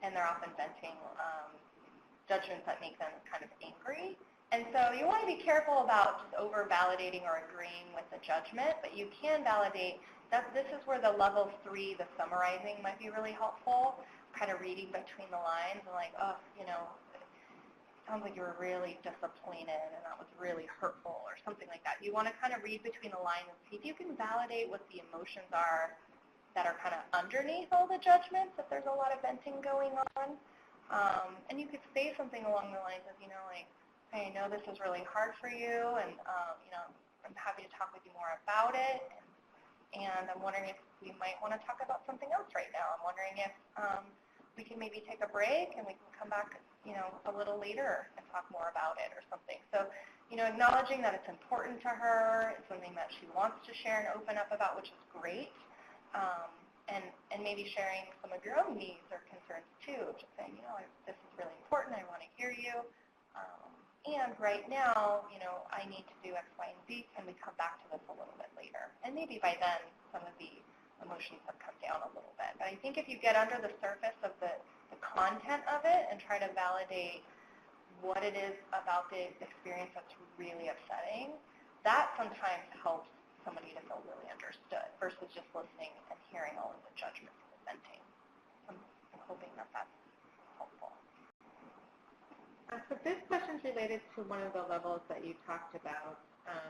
and they're often venting judgments that make them kind of angry. And so you want to be careful about just over-validating or agreeing with the judgment, but you can validate that. This is where the level 3, the summarizing, might be really helpful, kind of reading between the lines and like, oh, sounds like you were really disappointed and that was really hurtful or something like that. You want to kind of read between the lines and see if you can validate what the emotions are that are kind of underneath all the judgments, if there's a lot of venting going on. And you could say something along the lines of, like, hey, I know this is really hard for you, and, I'm happy to talk with you more about it, and I'm wondering if we might want to talk about something else right now. I'm wondering if we can maybe take a break and we can come back a little later and talk more about it or something. So, acknowledging that it's important to her, it's something that she wants to share and open up about, which is great. And maybe sharing some of your own needs or concerns too, just saying, this is really important, I want to hear you. and right now, I need to do X, Y, and Z. Can we come back to this a little bit later? And maybe by then, some of the emotions have come down a little bit. But I think if you get under the surface of the content of it and try to validate what it is about the experience that's really upsetting, that sometimes helps somebody to feel really understood versus just listening and hearing all of the judgments and venting. I'm hoping that that's helpful. So this question is related to one of the levels that you talked about.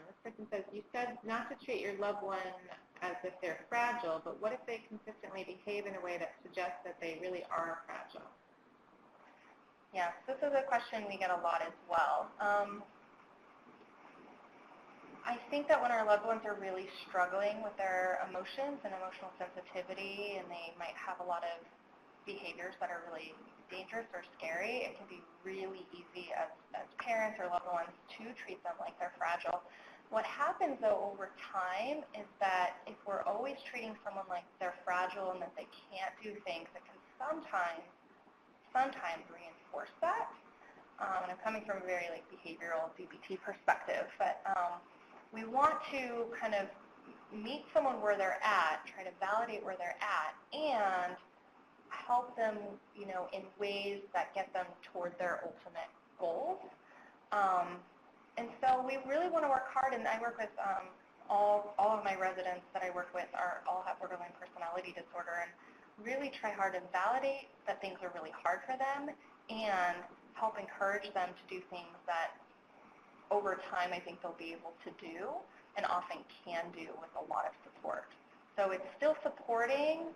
This person says, you said not to treat your loved one as if they're fragile, but what if they consistently behave in a way that suggests that they really are fragile? Yes, this is a question we get a lot as well. I think that when our loved ones are really struggling with their emotions and emotional sensitivity, and they might have a lot of behaviors that are really dangerous or scary, it can be really easy as parents or loved ones to treat them like they're fragile. What happens, though, over time is that if we're always treating someone like they're fragile and that they can't do things, it can sometimes reinforce that. And I'm coming from a very behavioral DBT perspective, but we want to kind of meet someone where they're at, try to validate where they're at, and help them, in ways that get them toward their ultimate goals. And so we really want to work hard, and I work with all of my residents that I work with all have borderline personality disorder, and really try hard to validate that things are really hard for them and help encourage them to do things that over time I think they'll be able to do and often can do with a lot of support. So it's still supporting,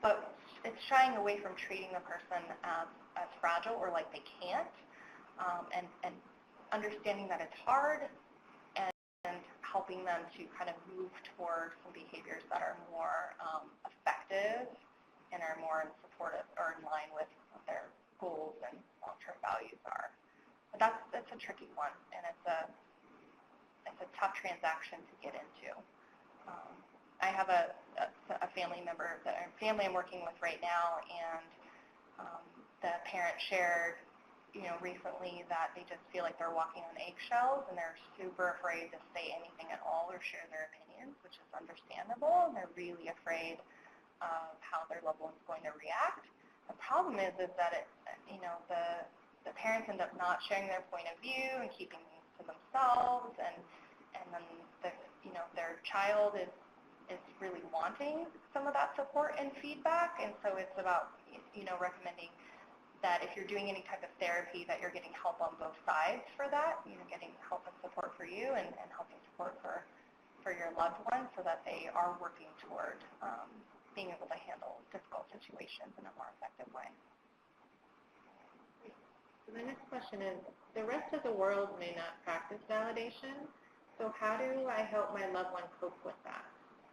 but it's shying away from treating the person as fragile or like they can't, and understanding that it's hard and helping them to kind of move toward some behaviors that are more effective and are more supportive or in line with what their goals and long-term values are. But that's a tricky one, and it's a tough transaction to get into. I have a family member, family I'm working with right now, and the parent shared, recently that they just feel like they're walking on eggshells, and they're super afraid to say anything at all or share their opinions, which is understandable, and they're really afraid of how their loved one's going to react. The problem is that the parents end up not sharing their point of view and keeping things to themselves, and then their child is really wanting some of that support and feedback, and so it's about recommending that if you're doing any type of therapy, that you're getting help on both sides for that, getting help and support for you and helping support for your loved one, so that they are working toward being able to handle difficult situations in a more effective way. So the next question is, the rest of the world may not practice validation, so how do I help my loved one cope with that?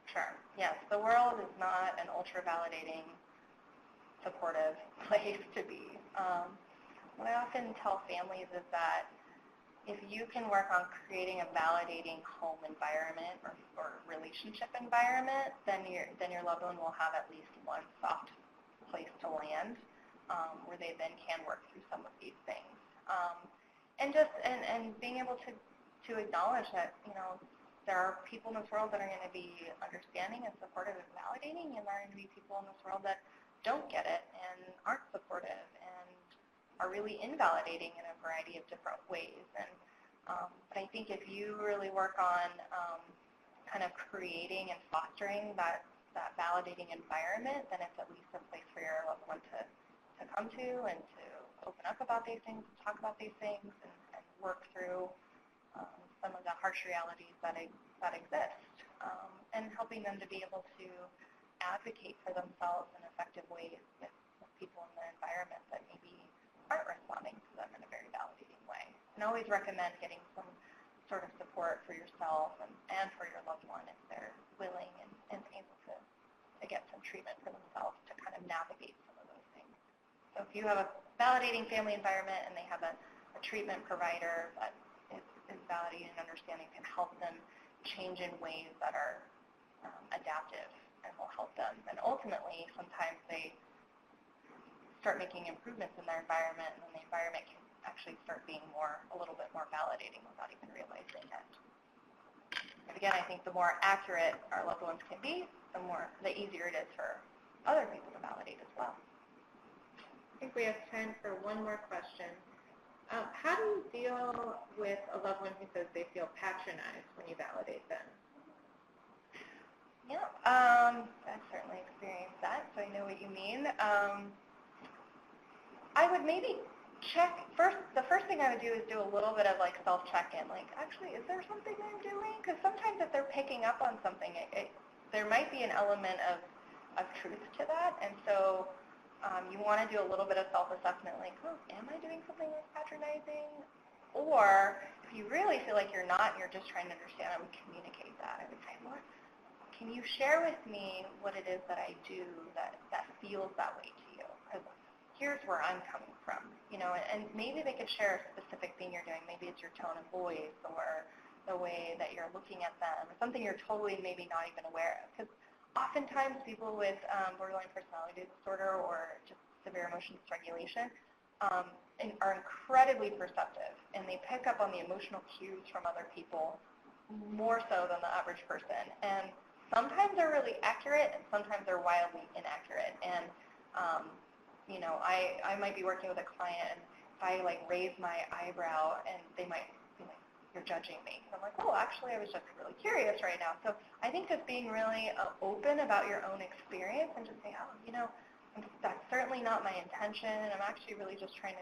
Sure. Yes, the world is not an ultra-validating, supportive place to be. What I often tell families is that if you can work on creating a validating home environment or relationship environment, then your loved one will have at least one soft place to land where they then can work through some of these things. And being able to acknowledge that there are people in this world that are going to be understanding and supportive and validating, and there are going to be people in this world that don't get it and aren't supportive and are really invalidating in a variety of different ways. But I think if you really work on kind of creating and fostering that validating environment, then it's at least a place for your loved one to come to and to open up about these things, talk about these things, and work through some of the harsh realities that exist, and helping them to be able to advocate for themselves in effective ways with people in the environment that maybe aren't responding to them in a very validating way. And always recommend getting some sort of support for yourself and for your loved one if they're willing and able to get some treatment for themselves to kind of navigate some of those things. So if you have a validating family environment and they have a treatment provider that is validating and understanding, can help them change in ways that are adaptive and will help them. And ultimately, sometimes they start making improvements in their environment, and then the environment can actually start being a little bit more validating without even realizing it. And again, I think the more accurate our loved ones can be, the easier it is for other people to validate as well. I think we have time for one more question. How do you deal with a loved one who says they feel patronized when you validate them? Yeah, I've certainly experienced that, so I know what you mean. I would maybe check first. The first thing I would do is do a little bit of like self-check-in, like, actually, is there something I'm doing? Because sometimes if they're picking up on something, there might be an element of truth to that, and so you want to do a little bit of self-assessment, like, oh, am I doing something that's patronizing? Or if you really feel like you're not, you're just trying to understand, I would communicate that. I would say, well, can you share with me what it is that I do that feels that way to you? Because here's where I'm coming from, and maybe they could share a specific thing you're doing. Maybe it's your tone of voice or the way that you're looking at them, or something you're totally maybe not even aware of. Because oftentimes people with borderline personality disorder or just severe emotion dysregulation are incredibly perceptive, and they pick up on the emotional cues from other people more so than the average person. And sometimes they're really accurate, and sometimes they're wildly inaccurate. And I might be working with a client, and if I like raise my eyebrow, and they might be like, "You're judging me." And I'm like, "Oh, actually, I was just really curious right now." So I think just being really open about your own experience and just saying, "Oh, that's certainly not my intention, and I'm actually really just trying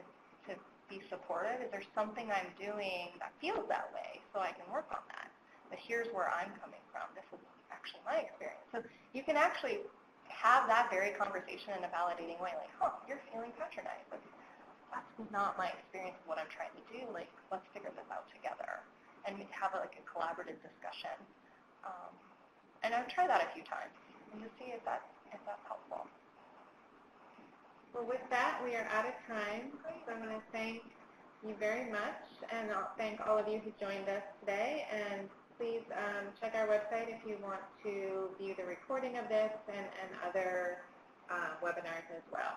to be supportive. Is there something I'm doing that feels that way, so I can work on that? But here's where I'm coming from. This is actually my experience." So you can actually have that very conversation in a validating way, like, "Oh, you're feeling patronized. That's not my experience of what I'm trying to do. Like, let's figure this out together," and have a collaborative discussion. And I've tried that a few times, and to see if that's helpful. Well, with that, we are out of time. So I'm going to thank you very much, and I'll thank all of you who joined us today. And please check our website if you want to view the recording of this and other webinars as well.